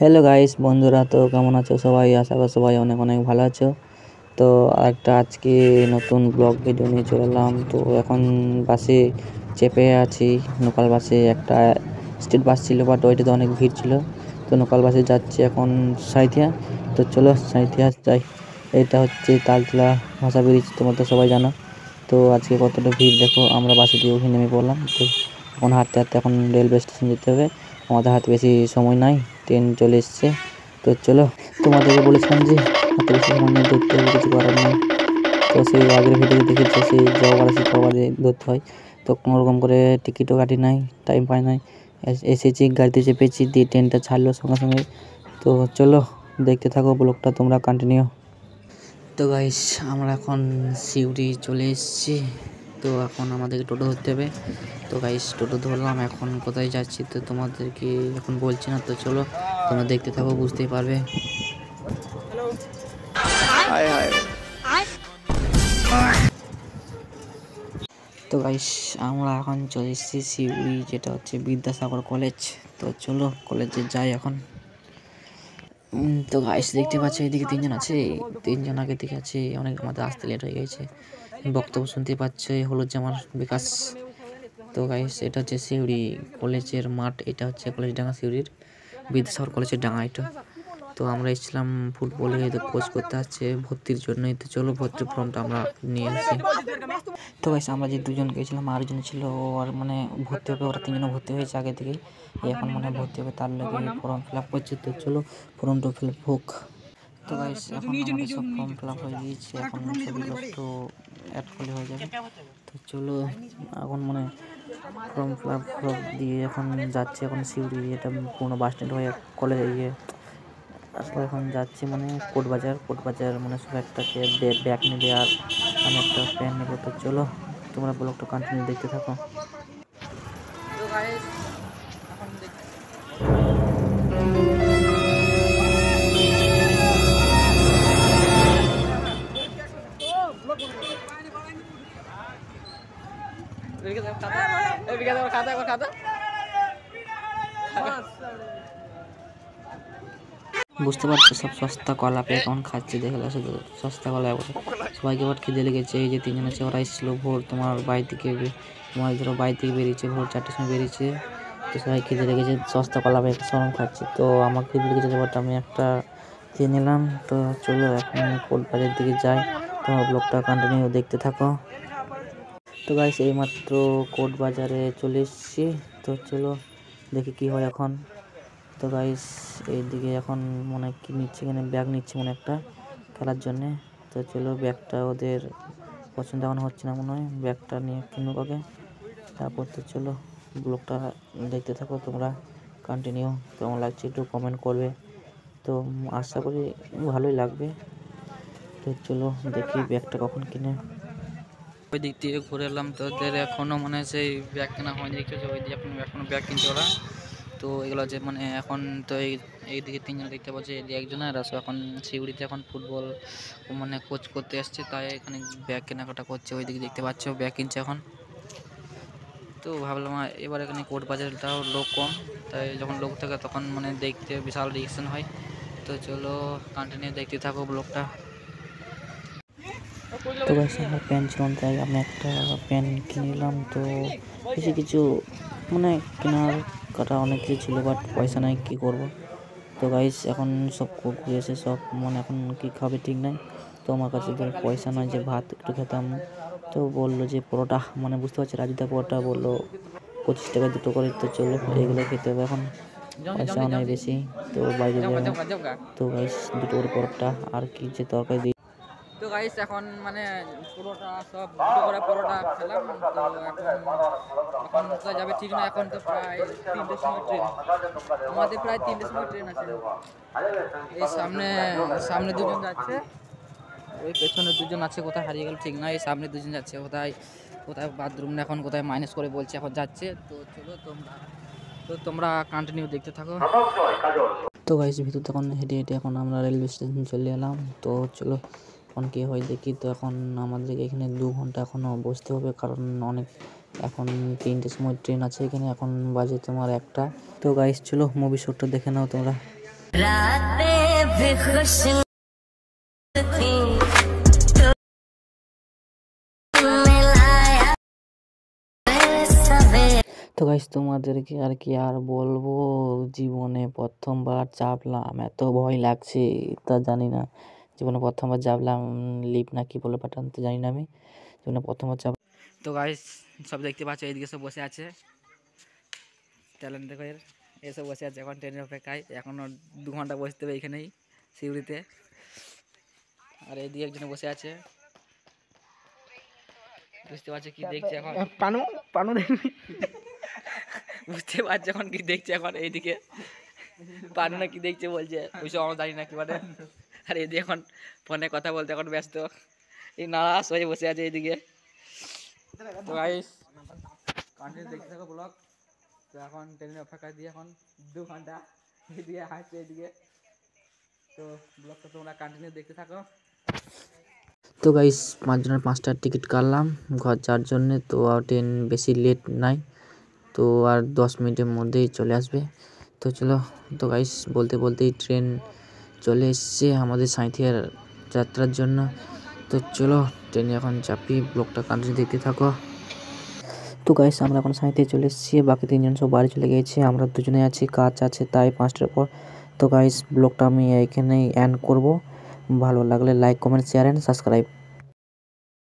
Hello guys বন্ধুরা, তো কেমন আছো সবাই? আশা করি সবাই অনেক অনেক ভালো আছো। তো আরেকটা আজকে নতুন ব্লগ ভিডিও নিয়ে চলে এলাম। তো এখন বাসে চেপে আছি, লোকাল বাসে। একটা স্টেট বাস ছিল, বাট ওইটাতে অনেক ভিড় ছিল। তো লোকাল বাসে যাচ্ছি এখন সাঁইথিয়া। তো চলো সাঁইথিয়া যাই। এটা হচ্ছে তালতলা ভাষা ব্রিজ, তোমরা তো সবাই জানো। তো আজকে কতটা ভিড় দেখো। আমরা বাসে দিয়ে উঠে নেমে পড়লাম। তো এখন হাঁটতে হাঁটতে এখন রেলওয়ে স্টেশন যেতে হবে। আমাদের হাতে বেশি সময় নাই, ট্রেন চলে এসছে। তো চলো, তোমাদেরকে বলেছিলাম যে হাতে বেশি সময় নেই, ধরতে হবে, কিছু করার নেই। তো সেই আগের ভিডিওতে দেখেছো, সেই জবার আসি জবারে ধরতে হয়। তো কোনোরকম করে টিকিটও কাটি নাই, টাইম পাই নাই। এসেছি, গাড়িতে চেপেছি, দিয়ে ট্রেনটা ছাড়লো সঙ্গে সঙ্গে। তো চলো দেখতে থাকো ব্লগটা, তোমরা কন্টিনিউ। তো গাইস, আমরা এখন সিউড়ি চলে এসেছি। তো এখন আমাদেরকে টোটো ধরতে হবে। তো গাইস টোটো ধরলাম, এখন কোথায় যাচ্ছি তো তোমাদেরকে এখন বলছি না। তো চলো তোমরা দেখতে থাকো, বুঝতেই পারবে। তো গাইস আমরা এখন চলে এসেছি সিউড়ি, যেটা হচ্ছে বিদ্যাসাগর কলেজ। তো চলো কলেজে যাই এখন। তো গাইস দেখতে পাচ্ছ এদিকে তিনজন আছে, তিনজন আগে দিকে আছে। অনেক আমাদের আসতে লেট হয়ে গেছে। বক্তব্য শুনতে পাচ্ছে হলুদ জামার বিকাশ। তো গাইস এটা হচ্ছে সিউড়ি কলেজের মাঠ, এটা হচ্ছে কলেজ ডাঙ্গা সিউড়ির বিদ্যাসাগর কলেজের ডাঙ্গা এটা। তো আমরা এসেছিলাম ফুটবলে কোচ করতে আসছে ভর্তির জন্যই। তো চলো ভর্তির ফর্মটা আমরা নিয়ে আসি। তো গাইস আমরা যে দুজন গেছিলাম, আরেকজন ছিল আর মানে ভর্তি হবে, ওরা তিনজনে ভর্তি হয়েছে আগে থেকেই। এখন মানে ভর্তি হবে, তার লাগে ফর্ম ফিল আপ করছে। তো চলো ফর্মটা ফিল আপ হোক। তো গাইস এখন আমাদের সব ফর্ম ফিল আপ হয়ে গিয়েছে, এখন ছবিগুলো একটু অ্যাড করলে হয়ে যাবে। তো চলো এখন মানে ফর্ম ফিল আপ দিয়ে এখন যাচ্ছি এখন সিউড়ি, এটা পুরোনো বাস স্ট্যান্ড হয়ে কলেজ ইয়ে আসলে এখন যাচ্ছি মানে কোর্ট বাজার মানে সব একটাকে ব্যাগ নেবে আর আমি একটা প্যান্ট নেবো। তো চলো তোমরা ব্লগটা কন্টিনিউ দেখতে থাকো। তো গাইস এখন বুঝতে পারছো, সব সস্তা কলা পেয়ে কেমন খাচ্ছে, দেখে শুধু সস্তা কলা। সবাইকে আবার খিদে লেগেছে। এই যে তিনজন আছে, ওরা এসেছিলো ভোর তোমার বাড়ি থেকে, তোমার ধরো বাড়ি থেকে বেরিয়েছে ভোর 4টার সময় বেরিয়েছে। তো সবাই খিদে লেগেছে, সস্তা কলা পেয়ে সরম খাচ্ছে। তো আমার খিদে লেগেছে, বাট আমি একটা খেয়ে নিলাম। তো চলো এখন কোর্ট বাজার দিকে যাই, তোমার ব্লগটা কন্টিনিউ দেখতে থাকো। তো গাইস এইমাত্র কোর্ট বাজারে চলে এসেছি। তো চলো দেখি কি হয় এখন। তো গাইস এইদিকে এখন মনে কি নিচ্ছে, এখানে ব্যাগ নিচ্ছে মনে একটা খেলার জন্যে। তো চলো ব্যাগটা ওদের পছন্দ এখন হচ্ছে না মনে হয়, ব্যাগটা নিয়ে কিনুক আগে, তারপর তো চলো ব্লগটা দেখতে থাকো তোমরা কন্টিনিউ। কেমন লাগছে একটু কমেন্ট করবে। তো আশা করি ভালোই লাগবে। তো চলো দেখি ব্যাগটা কখন কিনে। ওই দিক থেকে ঘুরে এলাম, তো ওদের এখনও মানে সেই ব্যাগ কেনা হয়নি, দেখছো ওই দিকে এখনও ব্যাগ কিনছে ওরা। তো এগুলো যে মানে এখন তো এইদিকে তিনজন দেখতে পাচ্ছি, এই একজন আর আসো এখন সিউড়িতে এখন ফুটবল মানে কোচ করতে আসছে, তাই এখানে ব্যাগ কেনাকাটা করছে। ওইদিকে দেখতে পাচ্ছ ব্যাগ কিনছে এখন। তো ভাবলাম এবার এখানে কোর্ট বাজারটাও লোক কম, তাই যখন লোক থাকে তখন মানে দেখতে বিশাল রিঅ্যাকশন হয়। তো চলো কন্টিনিউ দেখতে থাকো ব্লগটা। তো গাইস আমার প্যান্ট ছিল না, তাই আমি একটা প্যান্ট কিনে নিলাম। তো বেশি কিছু মানে কেনার কাটা অনেক কিছু ছিল, বাট পয়সা নাই, কী করবো। তো গাইস এখন সব ঘুরে এসে সব মানে এখন কী খাবে ঠিক নাই। তো আমার কাছে ধর পয়সা নয় যে ভাত একটু খেতাম। তো বললো যে পরোটা, মানে বুঝতে পারছি রাজুদা পরোটা বললো 25 টাকা দুটো করে। তো চলো এইগুলো খেতে হবে এখন, পয়সাও নাই বেশি। তো বাইরে যাবো। তো গাইস দুটো করে পরোটা আর কি যে তরকারি দিই। তো গাইস এখন মানে পুরোটা সব দুটো করে পরোটা খেলাম। তো এখন কোথায় যাবে ঠিক না, এখন তো প্রায় 3টের সময় ট্রেন, আমাদের প্রায় 3টের সময় ট্রেন আছে। এই সামনে সামনে দুজন যাচ্ছে, ওই পেছনে দুজন আছে, কোথায় হারিয়ে গেল ঠিক না। এই সামনে দুজন যাচ্ছে, কোথায় কোথায় বাথরুম না এখন কোথায় মাইনাস করে বলছে এখন যাচ্ছে। তো চলো তোমরা কন্টিনিউ দেখতে থাকো। তো গাইস ভিতর তখন হেঁটে হেঁটে এখন আমরা রেলওয়ে স্টেশন চলে এলাম। তো চলো এখন কী হয় দেখি। তো এখন আমাদেরকে এখানে 2 ঘন্টা এখনও বসতে হবে, কারণ অনেক এখন 3টের সময় ট্রেন আছে এখানে, এখন বাজে তোমার 1টা। তো গাইস চলো মুভি শোটা দেখে নাও তোমরা। তো গাইস তোমাদেরকে আর কি আর বলবো, জীবনে প্রথমবার চাপলাম, এত ভয় লাগছে তা জানি না। জীবনে প্রথমবার চাপলাম লিপ না কি বলে পাঠান তো জানি না, আমি জীবনে প্রথমবার চাপ। তো গাইস সব দেখতে পাচ্ছ, এইদিকে সব বসে আছে ট্যালেন্ট দেখো, এসব বসে আছে এখন ট্রেনের অপেক্ষায়। এখনও 2 ঘন্টা বসতে হবে এইখানেই সিউড়িতে। আর এইদিকে একজন বসে আছে, বুঝতে পারছো কি দেখছে এখন, পানু পানু দেখবি বুঝতে পারছো এখন কি দেখছে এখন। এইদিকে পানু না কি দেখছে বলছে, ওইসব আমরা জানি না কি বলে। আর এইদিকে এখন ফোনে কথা বলতে এখন ব্যস্ত, এই নারাজ হয়ে বসে আছে এইদিকে। তো গাইস কন্টিনিউ দেখতে থাকো ব্লগ। তো এখন ট্রেনের অপেক্ষা দিয়ে এখন 2 ঘন্টা এদিকে হাঁটছে এদিকে। তো ব্লগটা তোমরা কন্টিনিউ দেখতে থাকো। তো গাইস 5 জনের 5টার টিকিট কাটলাম ঘর যাওয়ার জন্যে। তো আর ট্রেন বেশি লেট নাই, তো আর 10 মিনিটের মধ্যেই চলে আসবে। তো চলো, তো গাইস বলতে বলতেই ট্রেন চলে এসছে আমাদের সাঁইথিয়ার যাত্রার জন্য। তো চলো ট্রেনে এখন চাপি, ব্লগটা কন্টিনিউ দেখতে থাকো। তো গাইস আমরা এখন সাঁইথিয়া চলে এসেছি, বাকি 3 জন সব বাড়ি চলে গেছে, আমরা 2 জনে আছি, কাজ আছে তাই 5টার পর। তো গাইস ব্লগটা আমি এইখানেই এন্ড করব। ভালো লাগলে like comment share and subscribe.